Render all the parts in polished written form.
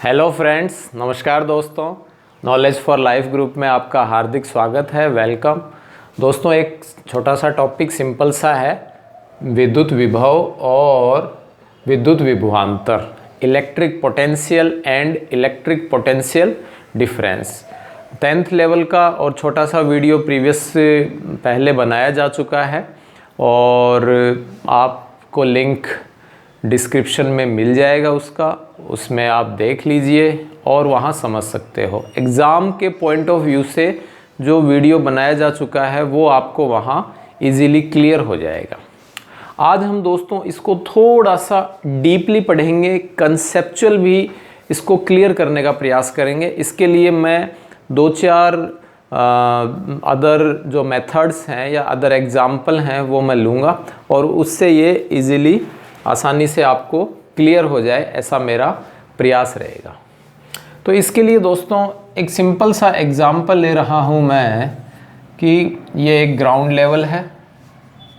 Hello friends, नमस्कार दोस्तों। Knowledge for life group में आपका हार्दिक स्वागत है, वेलकम। दोस्तों, एक छोटा सा टॉपिक सिंपल सा है, विद्युत विभव और विद्युत विभवांतर, electric potential and electric potential difference. 10th level का और छोटा सा वीडियो प्रीवियस पहले बनाया जा चुका है और आपको लिंक डिस्क्रिप्शन में मिल जाएगा उसमें आप देख लीजिए और वहाँ समझ सकते हो। एग्ज़ाम के पॉइंट ऑफ व्यू से जो वीडियो बनाया जा चुका है वो आपको वहाँ इजीली क्लियर हो जाएगा। आज हम दोस्तों इसको थोड़ा सा डीपली पढ़ेंगे, कंसेप्चुअल भी इसको क्लियर करने का प्रयास करेंगे। इसके लिए मैं 2-4 अदर जो मेथड्स हैं या अदर एग्जाम्पल हैं वो मैं लूँगा और उससे ये इजीली आसानी से आपको क्लियर हो जाए, ऐसा मेरा प्रयास रहेगा। तो इसके लिए दोस्तों एक सिंपल सा एग्जाम्पल ले रहा हूँ मैं कि ये एक ग्राउंड लेवल है,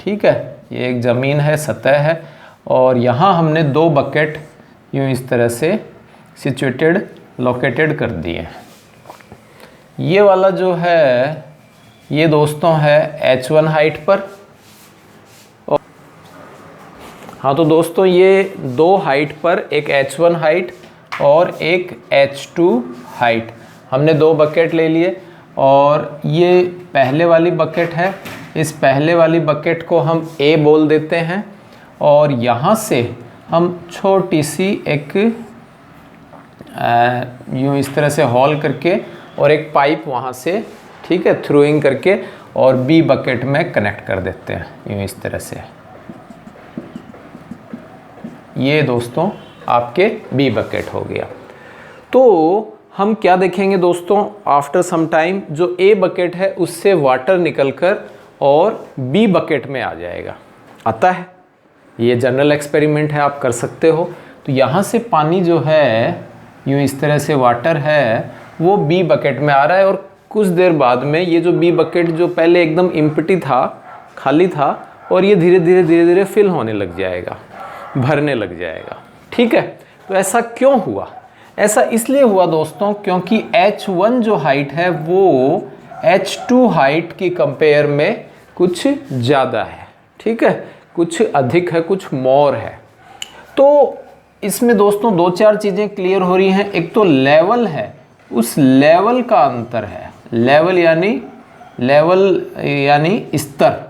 ठीक है, ये एक ज़मीन है, सतह है और यहाँ हमने 2 बकेट यूँ इस तरह से सिचुएटेड लोकेटेड कर दिए हैं। ये वाला जो है ये दोस्तों है H1 हाइट पर। हाँ तो दोस्तों ये 2 हाइट पर, एक H1 हाइट और एक H2 हाइट, हमने 2 बकेट ले लिए और ये पहले वाली बकेट है। इस पहले वाली बकेट को हम A बोल देते हैं और यहाँ से हम छोटी सी एक यूँ इस तरह से हॉल करके और एक पाइप वहाँ से, ठीक है, थ्रूइंग करके और B बकेट में कनेक्ट कर देते हैं यूँ इस तरह से। ये दोस्तों आपके B बकेट हो गया। तो हम क्या देखेंगे दोस्तों, आफ्टर सम टाइम जो A बकेट है उससे वाटर निकलकर और B बकेट में आ जाएगा, आता है। ये जनरल एक्सपेरिमेंट है, आप कर सकते हो। तो यहाँ से पानी जो है यूँ इस तरह से वाटर है वो B बकेट में आ रहा है और कुछ देर बाद में ये जो B बकेट जो पहले एकदम एम्प्टी था, खाली था, और ये धीरे धीरे फिल होने लग जाएगा, भरने लग जाएगा, ठीक है। तो ऐसा क्यों हुआ? ऐसा इसलिए हुआ दोस्तों क्योंकि H1 जो हाइट है वो H2 हाइट की कंपेयर में कुछ ज़्यादा है, ठीक है, कुछ अधिक है, कुछ मोर है। तो इसमें दोस्तों 2-4 चीज़ें क्लियर हो रही हैं। एक तो लेवल है, उस लेवल का अंतर है। लेवल यानी स्तर।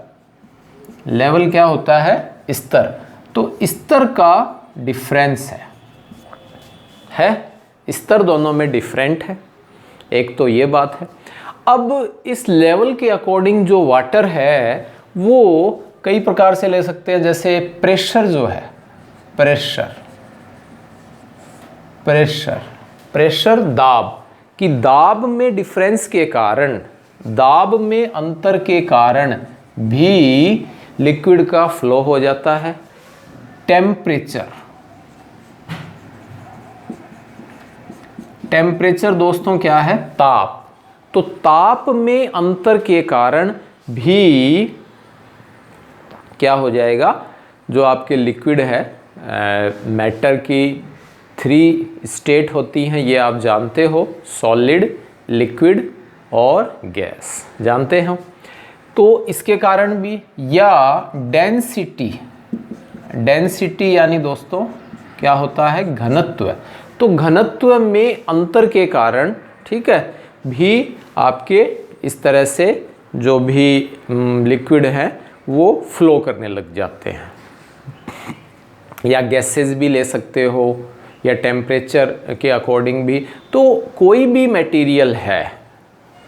लेवल क्या होता है? स्तर। तो स्तर का डिफरेंस है, स्तर दोनों में डिफरेंट है। एक तो ये बात है। अब इस लेवल के अकॉर्डिंग जो वाटर है वो कई प्रकार से ले सकते हैं। जैसे प्रेशर जो है, प्रेशर दाब कि दाब में डिफरेंस के कारण, दाब में अंतर के कारण भी लिक्विड का फ्लो हो जाता है। टेम्परेचर दोस्तों क्या है? ताप। तो ताप में अंतर के कारण भी क्या हो जाएगा, जो आपके लिक्विड है, मैटर की 3 स्टेट होती हैं, ये आप जानते हो, सॉलिड, लिक्विड और गैस, जानते हो। तो इसके कारण भी, या डेंसिटी यानी दोस्तों क्या होता है? घनत्व। तो घनत्व में अंतर के कारण, ठीक है, भी आपके इस तरह से जो भी लिक्विड हैं वो फ्लो करने लग जाते हैं। या गैसेस भी ले सकते हो, या टेम्परेचर के अकॉर्डिंग भी। तो कोई भी मटेरियल है,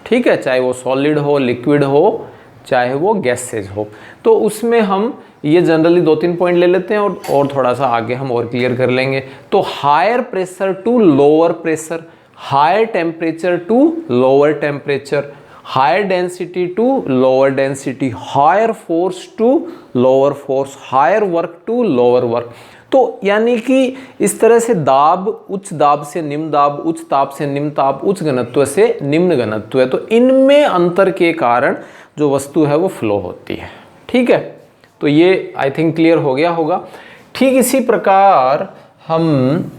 ठीक है, चाहे वो सॉलिड हो, लिक्विड हो, चाहे वो गैसेज हो, तो उसमें हम ये जनरली 2-3 पॉइंट ले लेते हैं और थोड़ा सा आगे हम और क्लियर कर लेंगे। तो higher pressure to lower pressure, higher temperature to lower temperature, higher density to lower density, higher force to lower force, higher work to lower work. तो यानी कि इस तरह से दाब, उच्च दाब से निम्न दाब, उच्च ताप से निम्न ताप, उच्च घनत्व से निम्न घनत्व है। तो इनमें अंतर के कारण जो वस्तु है वो फ्लो होती है, ठीक है। तो ये आई थिंक क्लियर हो गया होगा। ठीक इसी प्रकार हम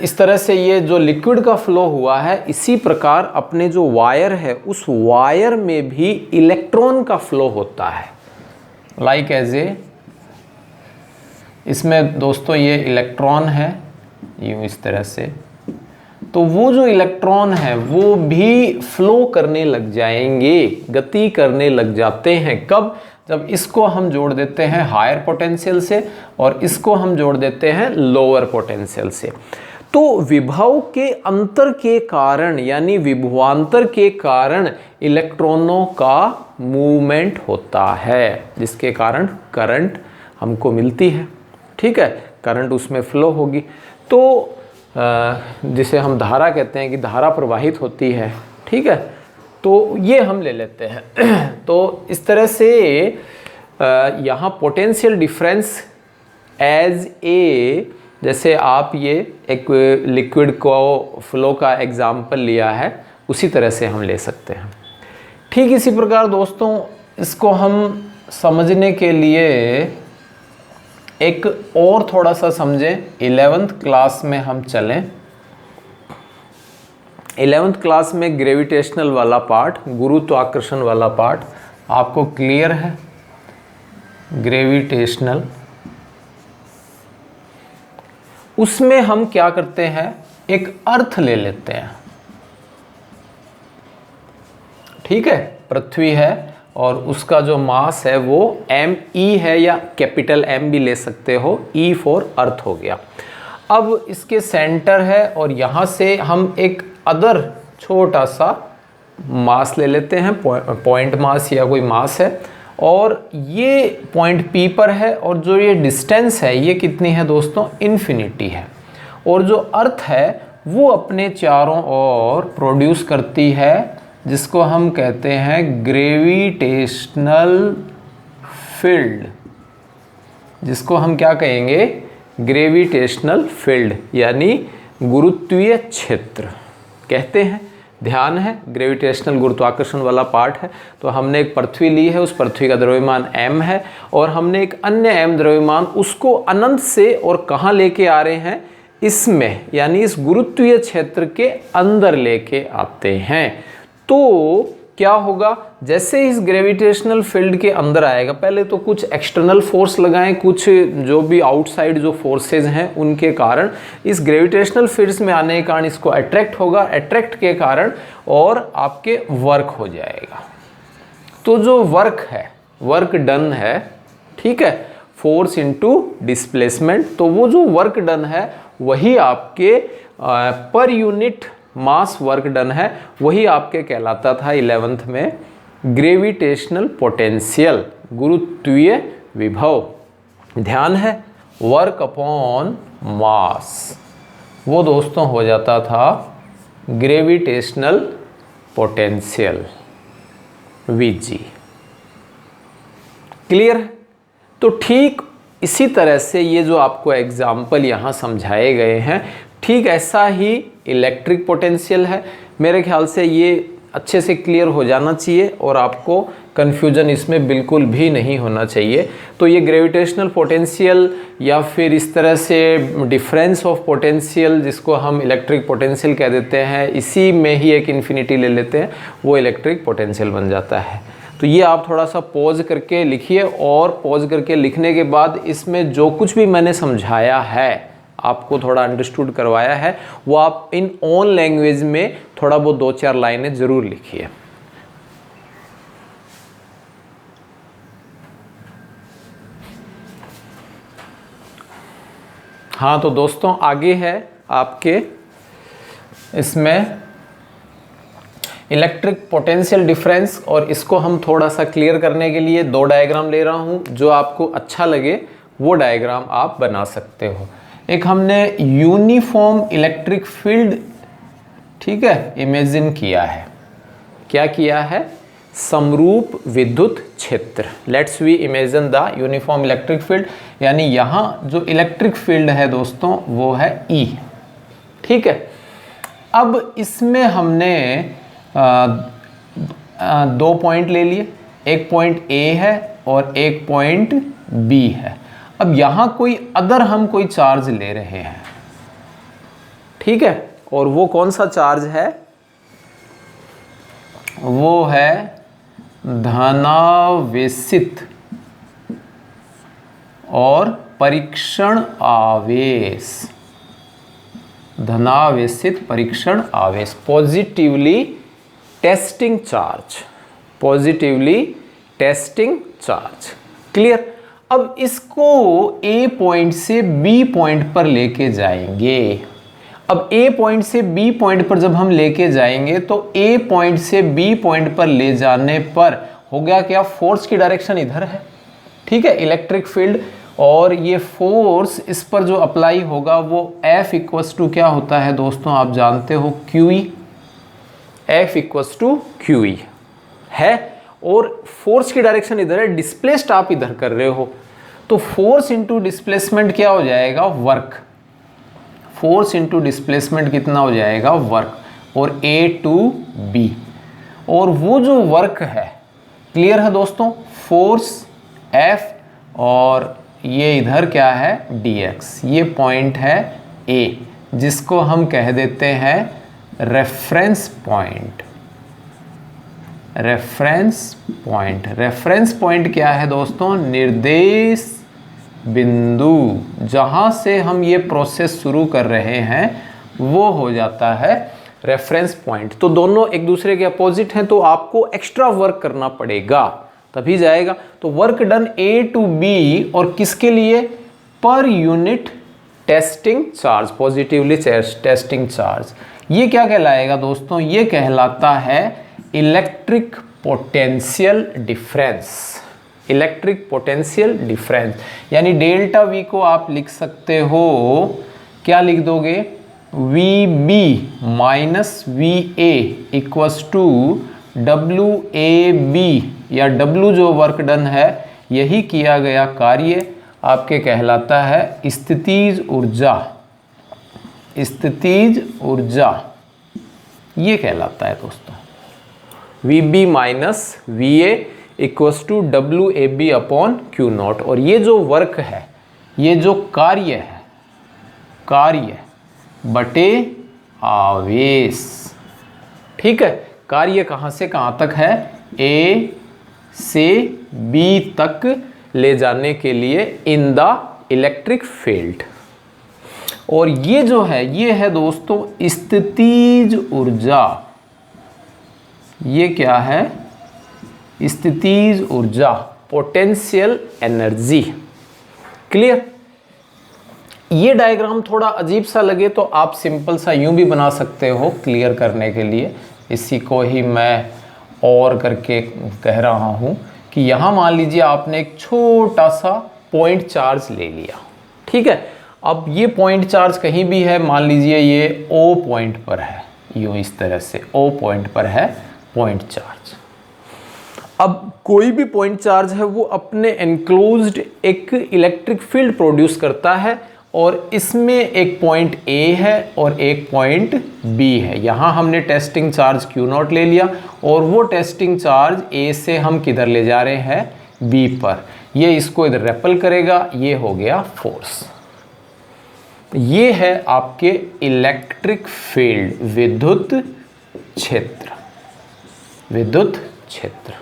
इस तरह से ये जो लिक्विड का फ्लो हुआ है, इसी प्रकार अपने जो वायर है उस वायर में भी इलेक्ट्रॉन का फ्लो होता है। लाइक एज ए, इसमें दोस्तों ये इलेक्ट्रॉन है यूँ इस तरह से, तो वो जो इलेक्ट्रॉन है वो भी फ्लो करने लग जाएंगे, गति करने लग जाते हैं। कब? जब इसको हम जोड़ देते हैं हायर पोटेंशियल से और इसको हम जोड़ देते हैं लोअर पोटेंशियल से। तो विभव के अंतर के कारण यानी विभवांतर के कारण इलेक्ट्रॉनों का मूवमेंट होता है, जिसके कारण करंट हमको मिलती है। ठीक है, करंट उसमें फ्लो होगी, तो जिसे हम धारा कहते हैं कि धारा प्रवाहित होती है। ठीक है, तो ये हम ले लेते हैं। तो इस तरह से यहाँ पोटेंशियल डिफरेंस एज ए, जैसे आप ये एक लिक्विड को फ्लो का एग्जाम्पल लिया है, उसी तरह से हम ले सकते हैं। ठीक इसी प्रकार दोस्तों, इसको हम समझने के लिए एक और थोड़ा सा समझें। 11th क्लास में हम चलें। 11th क्लास में ग्रेविटेशनल वाला पार्ट, गुरुत्वाकर्षण वाला पार्ट आपको क्लियर है। ग्रेविटेशनल, उसमें हम क्या करते हैं, एक अर्थ ले लेते हैं। ठीक है, पृथ्वी है और उसका जो मास है वो ME है, या कैपिटल M भी ले सकते हो, E फॉर अर्थ हो गया। अब इसके सेंटर है और यहाँ से हम एक अदर छोटा सा मास ले लेते हैं, पॉइंट मास या कोई मास है, और ये पॉइंट P पर है, और जो ये डिस्टेंस है ये कितनी है दोस्तों, इन्फिनिटी है। और जो अर्थ है वो अपने चारों ओर प्रोड्यूस करती है, जिसको हम कहते हैं ग्रेविटेशनल फील्ड, जिसको हम क्या कहेंगे, ग्रेविटेशनल फील्ड यानी गुरुत्वीय क्षेत्र कहते हैं। ध्यान है, ग्रेविटेशनल गुरुत्वाकर्षण वाला पार्ट है। तो हमने एक पृथ्वी ली है, उस पृथ्वी का द्रव्यमान m है, और हमने एक अन्य m द्रव्यमान उसको अनंत से और कहाँ लेके आ रहे हैं, इसमें यानी इस गुरुत्वीय क्षेत्र के अंदर लेके आते हैं। तो क्या होगा, जैसे इस ग्रेविटेशनल फील्ड के अंदर आएगा, पहले तो कुछ एक्सटर्नल फोर्स लगाएं, कुछ जो भी आउटसाइड जो फोर्सेज हैं उनके कारण इस ग्रेविटेशनल फील्ड्स में आने के कारण इसको अट्रैक्ट होगा, अट्रैक्ट के कारण और आपके वर्क हो जाएगा। तो जो वर्क है, वर्क डन है, ठीक है, फोर्स इनटू डिस्प्लेसमेंट, तो वो जो वर्क डन है वही आपके per unit mass work done है, वही आपके कहलाता था 11th में ग्रेविटेशनल पोटेंशियल, गुरुत्वीय विभव। ध्यान है, वर्क अपॉन मास, वो दोस्तों हो जाता था ग्रेविटेशनल पोटेंशियल, Vg। क्लियर है? तो ठीक इसी तरह से ये जो आपको एग्जाम्पल यहाँ समझाए गए हैं, ठीक ऐसा ही इलेक्ट्रिक पोटेंशियल है। मेरे ख्याल से ये अच्छे से क्लियर हो जाना चाहिए और आपको कन्फ्यूजन इसमें बिल्कुल भी नहीं होना चाहिए। तो ये ग्रेविटेशनल पोटेंशियल या फिर इस तरह से डिफरेंस ऑफ पोटेंशियल, जिसको हम इलेक्ट्रिक पोटेंशियल कह देते हैं, इसी में ही एक इन्फिनिटी ले लेते हैं, वो इलेक्ट्रिक पोटेंशियल बन जाता है। तो ये आप थोड़ा सा पॉज करके लिखिए, और पॉज करके लिखने के बाद इसमें जो कुछ भी मैंने समझाया है, आपको थोड़ा अंडरस्टूड करवाया है, वो आप इन ओन लैंग्वेज में थोड़ा बहुत 2-4 लाइनें ज़रूर लिखिए। हाँ, तो दोस्तों आगे है आपके इसमें इलेक्ट्रिक पोटेंशियल डिफरेंस, और इसको हम थोड़ा सा क्लियर करने के लिए 2 डायग्राम ले रहा हूँ। जो आपको अच्छा लगे वो डायग्राम आप बना सकते हो। एक हमने यूनिफॉर्म इलेक्ट्रिक फील्ड, ठीक है, इमेजिन किया है। क्या किया है? समरूप विद्युत क्षेत्र। Let's we imagine the uniform electric field, यानी यहाँ जो इलेक्ट्रिक फील्ड है दोस्तों वो है E, ठीक है। अब इसमें हमने 2 पॉइंट ले लिए, एक पॉइंट A है और एक पॉइंट B है। अब यहाँ कोई अदर हम कोई चार्ज ले रहे हैं, ठीक है, और वो कौन सा चार्ज है? वो है धनावेशित और परीक्षण आवेश। धनावेशित परीक्षण आवेश, positively testing charge, positively testing charge. Clear? अब इसको ए पॉइंट से बी पॉइंट पर लेके जाएंगे। अब ए पॉइंट से बी पॉइंट पर जब हम लेके जाएंगे तो ए पॉइंट से बी पॉइंट पर ले जाने पर हो गया क्या? फोर्स की डायरेक्शन इधर है, ठीक है, इलेक्ट्रिक फील्ड, और ये फोर्स इस पर जो अप्लाई होगा वो F इक्वस टू क्या होता है दोस्तों? आप जानते हो QE, F equals to QE है, और फोर्स की डायरेक्शन इधर है, डिस्प्लेस्ड आप इधर कर रहे हो, तो फोर्स इंटू डिस्प्लेसमेंट क्या हो जाएगा? वर्क। फोर्स इंटू डिस्प्लेसमेंट कितना हो जाएगा? वर्क, और A टू B, और वो जो वर्क है, क्लियर है दोस्तों, फोर्स F, और ये इधर क्या है? dx। ये पॉइंट है A, जिसको हम कह देते हैं reference point. Reference point, reference point क्या है दोस्तों? निर्देश बिंदु, जहां से हम ये प्रोसेस शुरू कर रहे हैं वो हो जाता है रेफरेंस पॉइंट। तो दोनों एक दूसरे के अपोजिट हैं, तो आपको एक्स्ट्रा वर्क करना पड़ेगा तभी जाएगा। तो work done A to B, और किसके लिए? पर unit testing charge, positively testing charge. ये क्या कहलाएगा दोस्तों? ये कहलाता है electric potential difference. Electric potential difference, यानी डेल्टा वी को आप लिख सकते हो, क्या लिख दोगे? V B minus V A equals to W A B, या डब्ल्यू जो वर्क डन है, यही किया गया कार्य आपके कहलाता है स्थितिज ऊर्जा। स्थितिज ऊर्जा ये कहलाता है दोस्तों, V B minus V A equals to W A B upon Q not. और ये जो वर्क है, ये जो कार्य है, कार्य बटे आवेश, ठीक है। कार्य कहाँ से कहाँ तक है? ए से बी तक ले जाने के लिए इन द इलेक्ट्रिक फील्ड। और ये जो है, ये है दोस्तों स्थितिज ऊर्जा। ये क्या है? स्थितिज ऊर्जा, पोटेंशियल एनर्जी। क्लियर? ये डायग्राम थोड़ा अजीब सा लगे तो आप सिंपल सा यूं भी बना सकते हो क्लियर करने के लिए। इसी को ही मैं और करके कह रहा हूं कि यहां मान लीजिए आपने एक छोटा सा पॉइंट चार्ज ले लिया, ठीक है। अब ये पॉइंट चार्ज कहीं भी है, मान लीजिए ये O पॉइंट पर है, यूं इस तरह से O पॉइंट पर है पॉइंट चार्ज। अब कोई भी पॉइंट चार्ज है वो अपने एनक्लोज्ड एक इलेक्ट्रिक फील्ड प्रोड्यूस करता है, और इसमें एक पॉइंट A है और एक पॉइंट B है। यहाँ हमने टेस्टिंग चार्ज Q0 ले लिया, और वो टेस्टिंग चार्ज A से हम किधर ले जा रहे हैं? B पर। ये इसको इधर रेपल करेगा, ये हो गया फोर्स। ये है आपके इलेक्ट्रिक फील्ड, विद्युत क्षेत्र, विद्युत क्षेत्र।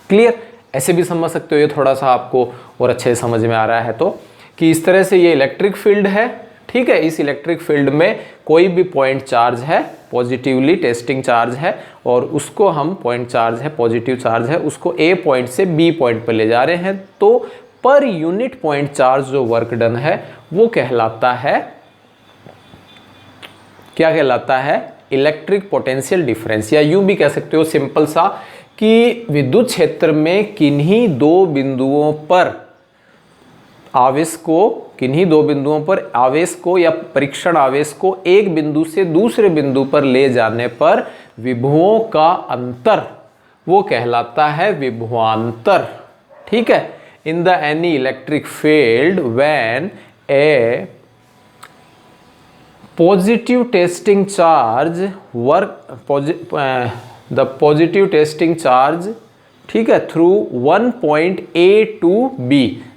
क्लियर? ऐसे भी समझ सकते हो, ये थोड़ा सा आपको और अच्छे से समझ में आ रहा है तो, कि इस तरह से ये इलेक्ट्रिक फील्ड है, ठीक है। इस इलेक्ट्रिक फील्ड में कोई भी पॉइंट चार्ज है, पॉजिटिवली टेस्टिंग चार्ज है, और उसको हम पॉइंट चार्ज है, पॉजिटिव चार्ज है, उसको A पॉइंट से B पॉइंट पर ले जा रहे हैं, तो पर यूनिट पॉइंट चार्ज जो वर्क डन है वो कहलाता है, क्या कहलाता है? Electric potential difference. या यूं भी कह सकते हो सिंपल सा कि विद्युत क्षेत्र में किन्हीं दो बिंदुओं पर आवेश को, किन्हीं दो बिंदुओं पर आवेश को या परीक्षण आवेश को एक बिंदु से दूसरे बिंदु पर ले जाने पर विभवों का अंतर वो कहलाता है विभवांतर, ठीक है। In the any electric field when A positive testing charge work, the positive testing charge ठीक है, through one point A to B,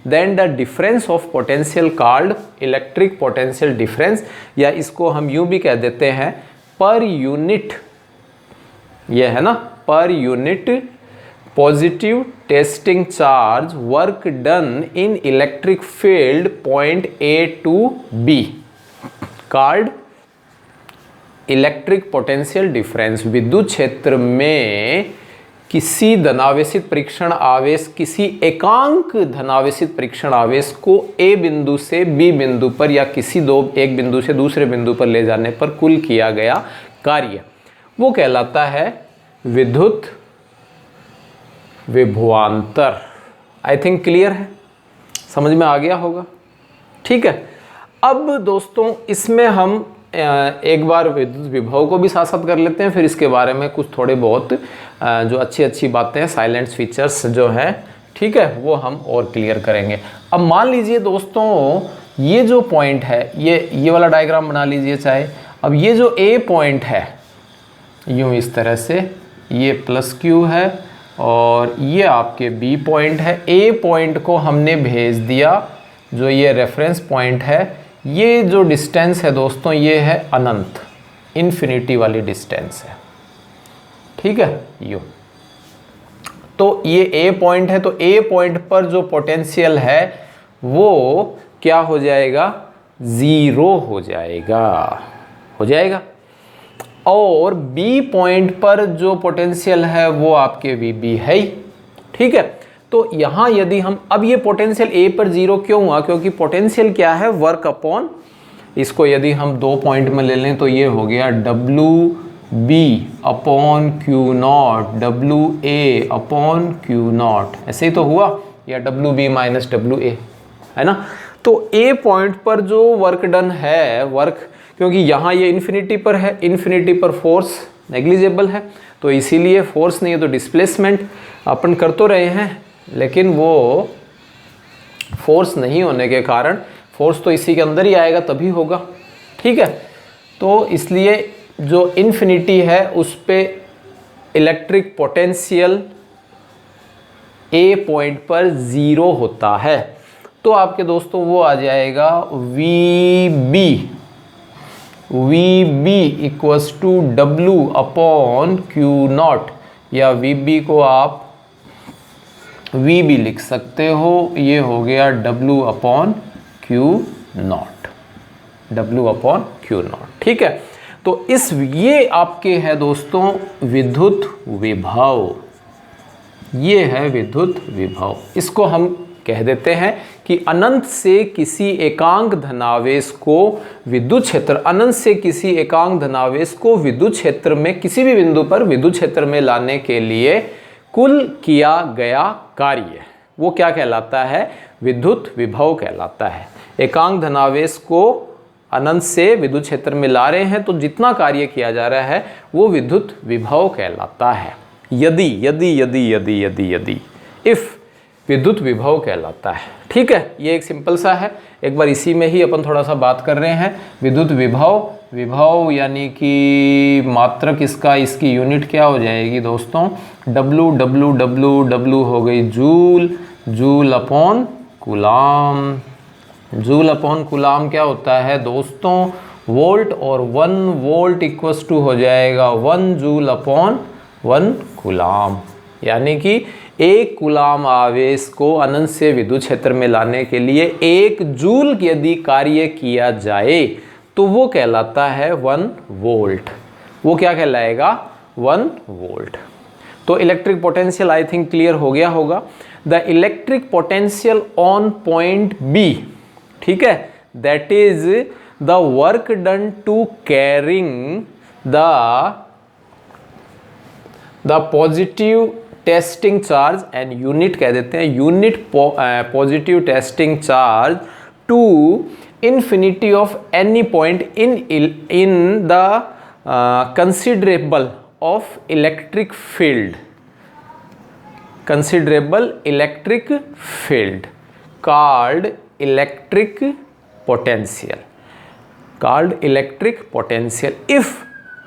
then the difference of potential called electric potential difference, या इसको हम यूं भी कह देते हैं पर यूनिट, ये है ना, पर unit positive testing charge work done in electric field point A to B called electric potential difference. विद्युत क्षेत्र में किसी धनावेशित परीक्षण आवेश, किसी एकांक धनावेशित परीक्षण आवेश को A बिंदु से B बिंदु पर या किसी एक बिंदु से दूसरे बिंदु पर ले जाने पर कुल किया गया कार्य, वो कहलाता है विद्युत विभवांतर। आई थिंक क्लियर है, समझ में आ गया होगा। ठीक है, अब दोस्तों इसमें हम एक बार विद्युत विभव को भी साथ साथ कर लेते हैं, फिर इसके बारे में कुछ थोड़े बहुत जो अच्छी अच्छी बातें हैं, साइलेंट फीचर्स जो हैं, ठीक है, वो हम और क्लियर करेंगे। अब मान लीजिए दोस्तों ये जो पॉइंट है, ये वाला डायग्राम बना लीजिए चाहे। अब ये जो A पॉइंट है यूँ इस तरह से, ये प्लस Q है और ये आपके B पॉइंट है। A पॉइंट को हमने भेज दिया, जो ये रेफरेंस पॉइंट है, ये जो डिस्टेंस है दोस्तों ये है अनंत, इन्फिनिटी वाली डिस्टेंस है। ठीक है, यूँ तो ये A पॉइंट है, तो A पॉइंट पर जो पोटेंशियल है वो क्या हो जाएगा, 0 हो जाएगा। और B पॉइंट पर जो पोटेंशियल है वो आपके VB है ही। ठीक है, तो यहाँ यदि हम, अब ये पोटेंशियल A पर 0 क्यों हुआ, क्योंकि पोटेंशियल क्या है, वर्क अपॉन, इसको यदि हम 2 पॉइंट में ले लें तो ये हो गया WB upon Q0, WA upon Q0, ऐसे ही तो हुआ, या WB माइनस WA, है ना। तो A पॉइंट पर जो वर्क डन है, वर्क, क्योंकि यहाँ ये इन्फिनिटी पर है, इन्फिनिटी पर फोर्स नेग्लिजिबल है, तो इसीलिए फोर्स नहीं है तो डिस्प्लेसमेंट अपन कर तो रहे हैं, लेकिन वो फोर्स नहीं होने के कारण, फोर्स तो इसी के अंदर ही आएगा तभी होगा। ठीक है, तो इसलिए जो इन्फिनिटी है उस पे इलेक्ट्रिक पोटेंशियल A पॉइंट पर 0 होता है, तो आपके दोस्तों वो आ जाएगा VB equals to W upon Q0, या VB को आप VB लिख सकते हो, ये हो गया W अपॉन Q0। ठीक है, तो ये आपके है दोस्तों विद्युत विभव, ये है विद्युत विभव। इसको हम कह देते हैं कि अनंत से किसी एकांक धनावेश को विद्युत क्षेत्र, अनंत से किसी एकांक धनावेश को विद्युत क्षेत्र में किसी भी बिंदु पर विद्युत क्षेत्र में लाने के लिए कुल किया गया कार्य, वो क्या कहलाता है, विद्युत विभव कहलाता है। एकांक धनावेश को अनंत से विद्युत क्षेत्र में ला रहे हैं, तो जितना कार्य किया जा रहा है वो विद्युत विभव कहलाता है। यदि इफ विद्युत विभव कहलाता है। ठीक है, ये एक सिंपल सा है, एक बार इसी में ही अपन थोड़ा सा बात कर रहे हैं। विद्युत विभव यानी कि मात्रक इसका, इसकी यूनिट क्या हो जाएगी दोस्तों, W हो गई जूल अपॉन कूलाम क्या होता है दोस्तों, वोल्ट, और 1 वोल्ट इक्वल्स टू हो जाएगा 1 जूल अपॉन 1 कूलाम, यानी कि 1 कूलाम आवेश को अनंत से विद्युत क्षेत्र में लाने के लिए 1 जूल यदि कार्य किया जाए तो वो कहलाता है 1 वोल्ट। वो क्या कहलाएगा, 1 वोल्ट। तो electric potential I think clear हो गया होगा। The electric potential on point B, ठीक है, that is the work done to carrying the positive testing charge, and unit कह देते हैं, unit positive testing charge to infinity of any point in the considerable of electric field called electric potential if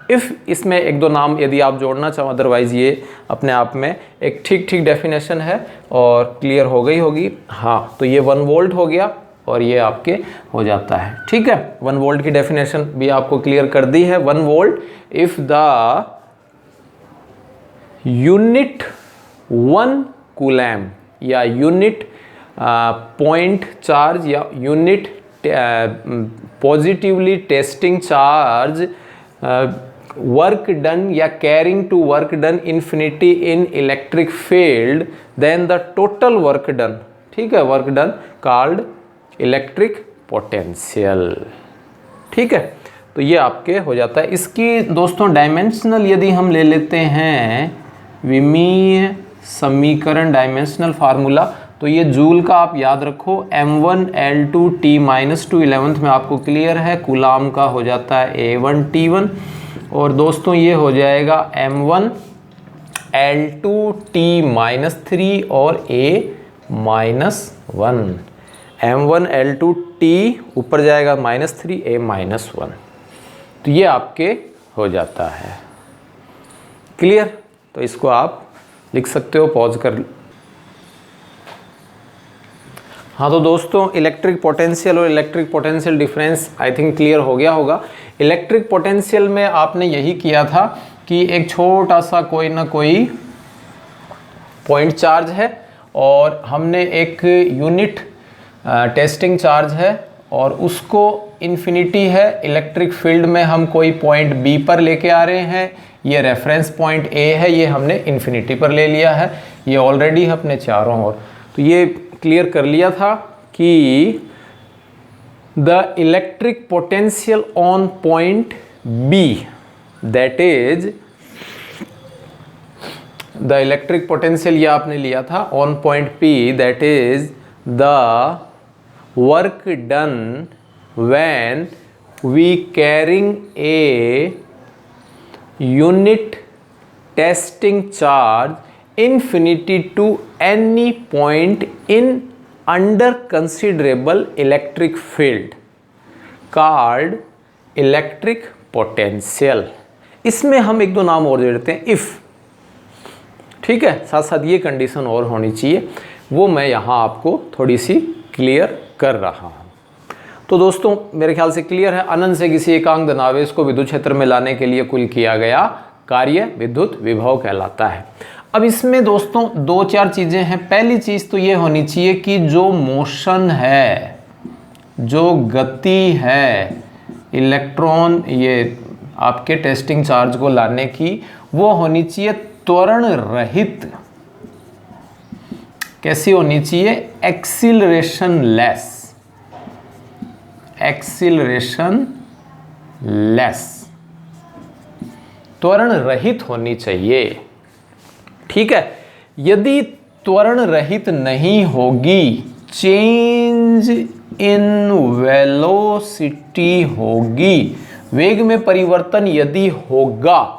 if इसमें एक दो नाम यदि आप जोड़ना चाहो, अदरवाइज़ ये अपने आप में एक ठीक ठीक डेफिनेशन है और क्लियर हो गई होगी। हाँ, तो ये 1 वोल्ट हो गया और ये आपके हो जाता है। ठीक है, 1 वोल्ट की डेफिनेशन भी आपको क्लियर कर दी है। 1 volt if the unit 1 coulomb या यूनिट पॉइंट चार्ज या unit positively testing charge work done या carrying to work done infinity in electric field, then the total work done, ठीक है, work done called electric potential. ठीक है, तो ये आपके हो जाता है। इसकी दोस्तों डायमेंशनल यदि हम ले लेते हैं विमीय समीकरण, डायमेंशनल फार्मूला, तो ये जूल का आप याद रखो, m1 L2 T-2 11th में आपको क्लियर है। कूलाम का हो जाता है A1 T1 और दोस्तों ये हो जाएगा m1 L2 T-3 और A-1, m1 L2 T ऊपर जाएगा -3 A-1, तो ये आपके हो जाता है। क्लियर? तो इसको आप लिख सकते हो, पॉज कर। हाँ, तो दोस्तों इलेक्ट्रिक पोटेंशियल और electric potential difference I think clear हो गया होगा। इलेक्ट्रिक पोटेंशियल में आपने यही किया था कि एक छोटा सा कोई ना कोई पॉइंट चार्ज है और हमने एक यूनिट टेस्टिंग चार्ज है और उसको इन्फिनिटी है। इलेक्ट्रिक फील्ड में हम कोई पॉइंट बी पर लेके आ रहे हैं, ये रेफरेंस पॉइंट ए है, ये हमने इन्फिनिटी पर ले लिया है, ये ऑलरेडी अपने चारों ओर। तो ये क्लियर कर लिया था कि the electric potential on point B, that is the electric potential, ये आपने लिया था on point P, that is the work done when we carrying a unit testing charge infinity to any point in under considerable electric field called electric potential। इसमें हम एक दो नाम और जोड़ते हैं, if, ठीक है, साथ साथ ये कंडीशन और होनी चाहिए, वो मैं यहाँ आपको थोड़ी सी क्लियर कर रहा हूँ। तो दोस्तों मेरे ख्याल से क्लियर है। अनंत से किसी एकांक धनावेश को विद्युत क्षेत्र में लाने के लिए कुल किया गया कार्य विद्युत विभव कहलाता है। अब इसमें दोस्तों दो चार चीज़ें हैं। पहली चीज़ तो ये होनी चाहिए कि जो मोशन है, जो गति है इलेक्ट्रॉन ये आपके टेस्टिंग चार्ज को लाने की, वो होनी चाहिए त्वरण रहित। कैसी होनी चाहिए? एक्सीलरेशन लेस, एक्सीलरेशन लेस, त्वरण रहित होनी चाहिए। ठीक है, यदि त्वरण रहित नहीं होगी, चेंज इन वेलोसिटी होगी, वेग में परिवर्तन यदि होगा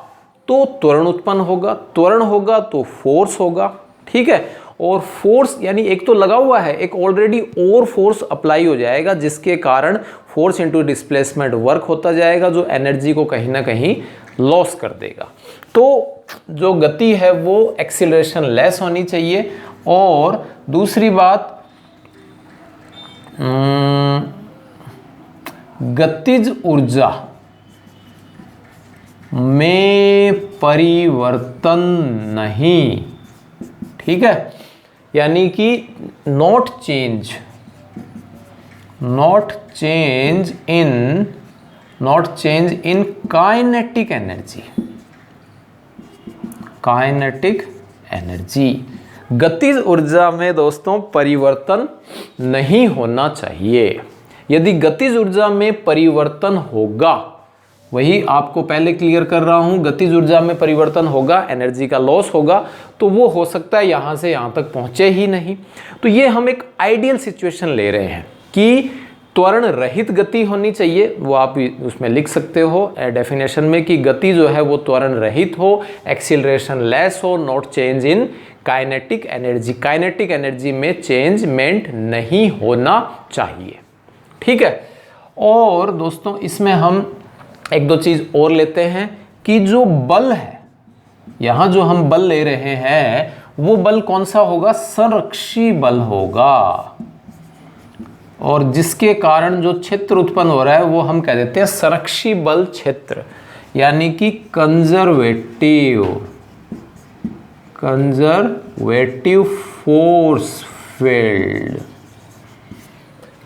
तो त्वरण उत्पन्न होगा, त्वरण होगा तो फोर्स होगा। ठीक है, और फोर्स यानी एक तो लगा हुआ है, एक ऑलरेडी और फोर्स अप्लाई हो जाएगा, जिसके कारण फोर्स इनटू डिस्प्लेसमेंट वर्क होता जाएगा, जो एनर्जी को कहीं ना कहीं लॉस कर देगा। तो जो गति है वो एक्सीलरेशन लेस होनी चाहिए। और दूसरी बात, गतिज ऊर्जा में परिवर्तन नहीं। ठीक है, यानी कि not change in kinetic energy, kinetic energy, गतिज ऊर्जा में दोस्तों परिवर्तन नहीं होना चाहिए। यदि गतिज ऊर्जा में परिवर्तन होगा, वही आपको पहले क्लियर कर रहा हूं, गतिज ऊर्जा में परिवर्तन होगा, एनर्जी का लॉस होगा, तो वो हो सकता है यहां से यहां तक पहुंचे ही नहीं। तो ये हम एक आइडियल सिचुएशन ले रहे हैं कि त्वरण रहित गति होनी चाहिए। वो आप उसमें लिख सकते हो डेफिनेशन में कि गति जो है वो त्वरण रहित हो, एक्सीलरेशन लेस हो, not change in kinetic energy, kinetic energy में चेंजमेंट नहीं होना चाहिए। ठीक है, और दोस्तों इसमें हम एक दो चीज़ और लेते हैं कि जो बल है, यहां जो हम बल ले रहे हैं वो बल कौन सा होगा, संरक्षी बल होगा, और जिसके कारण जो क्षेत्र उत्पन्न हो रहा है वो हम कह देते हैं संरक्षी बल क्षेत्र, यानी कि कंजर्वेटिव फोर्स फील्ड।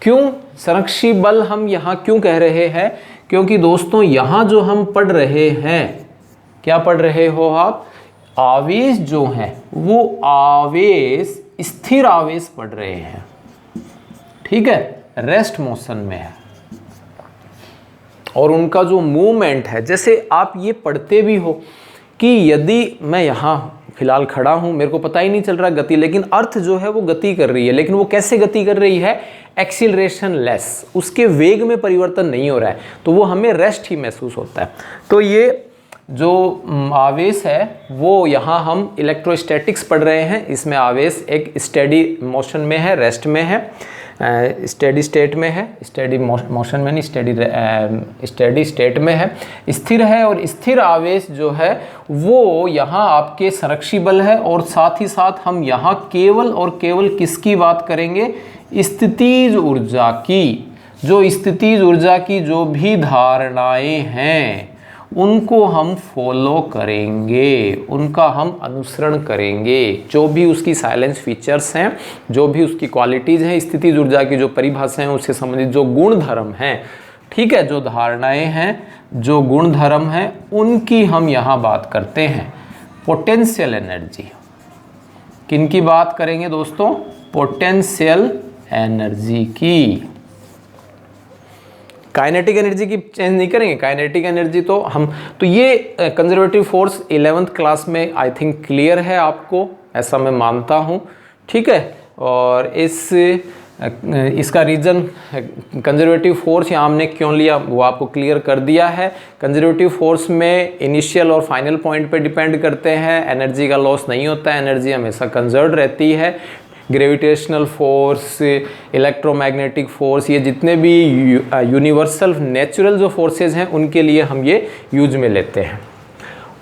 क्यों संरक्षी बल हम यहां क्यों कह रहे हैं, क्योंकि दोस्तों यहां जो हम पढ़ रहे हैं, क्या पढ़ रहे हो आप, आवेश जो है वो आवेश स्थिर आवेश पढ़ रहे हैं, ठीक है, रेस्ट मोशन में है, और उनका जो मूवमेंट है, जैसे आप ये पढ़ते भी हो कि यदि मैं यहाँ फिलहाल खड़ा हूँ, मेरे को पता ही नहीं चल रहा गति, लेकिन अर्थ जो है वो गति कर रही है, लेकिन वो कैसे गति कर रही है, एक्सीलरेशन लेस, उसके वेग में परिवर्तन नहीं हो रहा है, तो वो हमें रेस्ट ही महसूस होता है। तो ये जो आवेश है वो यहाँ हम इलेक्ट्रोस्टैटिक्स पढ़ रहे हैं, इसमें आवेश एक स्टेडी मोशन में है, रेस्ट में है, स्टेडी स्टेट में है, स्टेडी मोशन में नहीं, स्टेडी स्टेट में है, स्थिर है, और स्थिर आवेश जो है वो यहाँ आपके संरक्षी बल है। और साथ ही साथ हम यहाँ केवल और केवल किसकी बात करेंगे, स्थितिज ऊर्जा की। जो स्थितिज ऊर्जा की जो भी धारणाएं हैं उनको हम फॉलो करेंगे, उनका हम अनुसरण करेंगे, जो भी उसकी साइलेंस फीचर्स हैं, जो भी उसकी क्वालिटीज़ हैं, स्थितिज ऊर्जा की जो परिभाषाएं हैं, उससे संबंधित जो गुण धर्म हैं, ठीक है, जो धारणाएं हैं, जो गुण धर्म हैं, उनकी हम यहाँ बात करते हैं। पोटेंशियल एनर्जी, किनकी बात करेंगे दोस्तों, पोटेंशियल एनर्जी की। काइनेटिक एनर्जी की चेंज नहीं करेंगे, काइनेटिक एनर्जी तो हम, तो ये कंजर्वेटिव फोर्स 11th क्लास में आई थिंक क्लियर है आपको, ऐसा मैं मानता हूँ, ठीक है। और इसका रीज़न कंजर्वेटिव फोर्स यहाँ हमने क्यों लिया वो आपको क्लियर कर दिया है। कंजर्वेटिव फोर्स में इनिशियल और फाइनल पॉइंट पे डिपेंड करते हैं, एनर्जी का लॉस नहीं होता है, एनर्जी हमेशा कंजर्व रहती है। ग्रेविटेशनल फोर्स, इलेक्ट्रोमैग्नेटिक फोर्स, ये जितने भी यूनिवर्सल नेचुरल जो फोर्सेस हैं उनके लिए हम ये यूज में लेते हैं।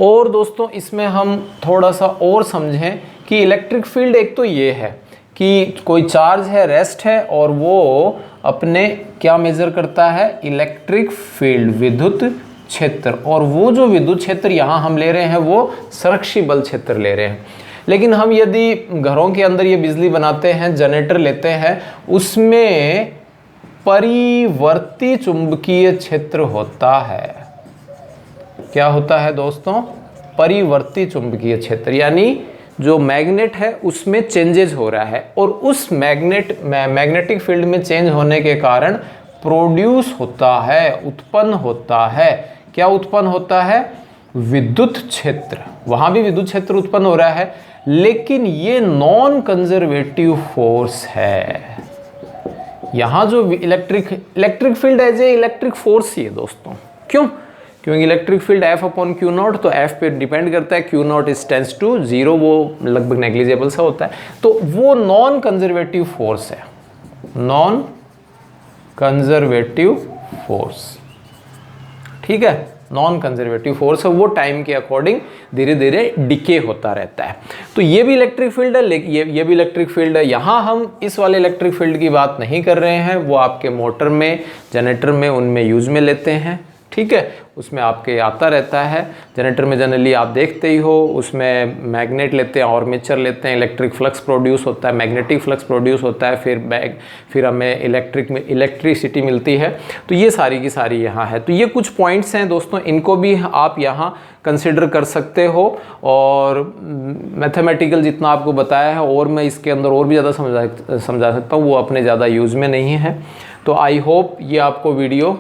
और दोस्तों इसमें हम थोड़ा सा और समझें कि इलेक्ट्रिक फील्ड एक तो ये है कि कोई चार्ज है, रेस्ट है, और वो अपने क्या मेज़र करता है, इलेक्ट्रिक फील्ड, विद्युत क्षेत्र, और वो जो विद्युत क्षेत्र यहाँ हम ले रहे हैं वो संरक्षी बल क्षेत्र ले रहे हैं। लेकिन हम यदि घरों के अंदर ये बिजली बनाते हैं, जनरेटर लेते हैं, उसमें परिवर्ती चुंबकीय क्षेत्र होता है। क्या होता है दोस्तों, परिवर्ती चुंबकीय क्षेत्र, यानी जो मैग्नेट है उसमें चेंजेस हो रहा है, और उस मैग्नेटिक फील्ड में चेंज होने के कारण प्रोड्यूस होता है, उत्पन्न होता है, क्या उत्पन्न होता है, विद्युत क्षेत्र। वहां भी विद्युत क्षेत्र उत्पन्न हो रहा है, लेकिन ये नॉन कंजर्वेटिव फोर्स है। यहां जो electric field as a electric force ही है दोस्तों। क्यों, क्योंकि electric field F upon Q naught, तो F पे डिपेंड करता है, Q naught is tends to 0, वो लगभग नेग्लिजिबल सा होता है, तो वो नॉन कंजर्वेटिव फोर्स है, नॉन कंजर्वेटिव फोर्स, ठीक है, नॉन कंजर्वेटिव फोर्स है, वो टाइम के अकॉर्डिंग धीरे धीरे डिके होता रहता है। तो ये भी इलेक्ट्रिक फील्ड है, ये भी इलेक्ट्रिक फील्ड है। यहाँ हम इस वाले इलेक्ट्रिक फील्ड की बात नहीं कर रहे हैं, वो आपके मोटर में, जनरेटर में, उनमें यूज में लेते हैं, ठीक है, उसमें आपके आता रहता है। जनरेटर में जनरली आप देखते ही हो, उसमें मैग्नेट लेते हैं, आर्मेचर लेते हैं, इलेक्ट्रिक फ्लक्स प्रोड्यूस होता है, मैग्नेटिक फ्लक्स प्रोड्यूस होता है, फिर हमें इलेक्ट्रिसिटी मिलती है। तो ये सारी की सारी यहाँ है। तो ये कुछ पॉइंट्स हैं दोस्तों, इनको भी आप यहाँ कंसिडर कर सकते हो। और मैथमेटिकल जितना आपको बताया है, और मैं इसके अंदर और भी ज़्यादा समझा सकता हूँ, वो अपने ज़्यादा यूज़ में नहीं है। तो आई होप ये आपको वीडियो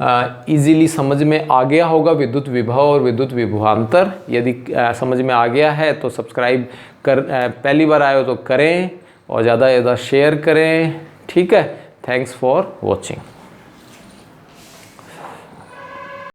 इजीली समझ में आ गया होगा, विद्युत विभव और विद्युत विभवांतर। यदि समझ में आ गया है तो सब्सक्राइब कर, पहली बार आए हो तो करें, और ज़्यादा से ज़्यादा शेयर करें, ठीक है। Thanks for watching.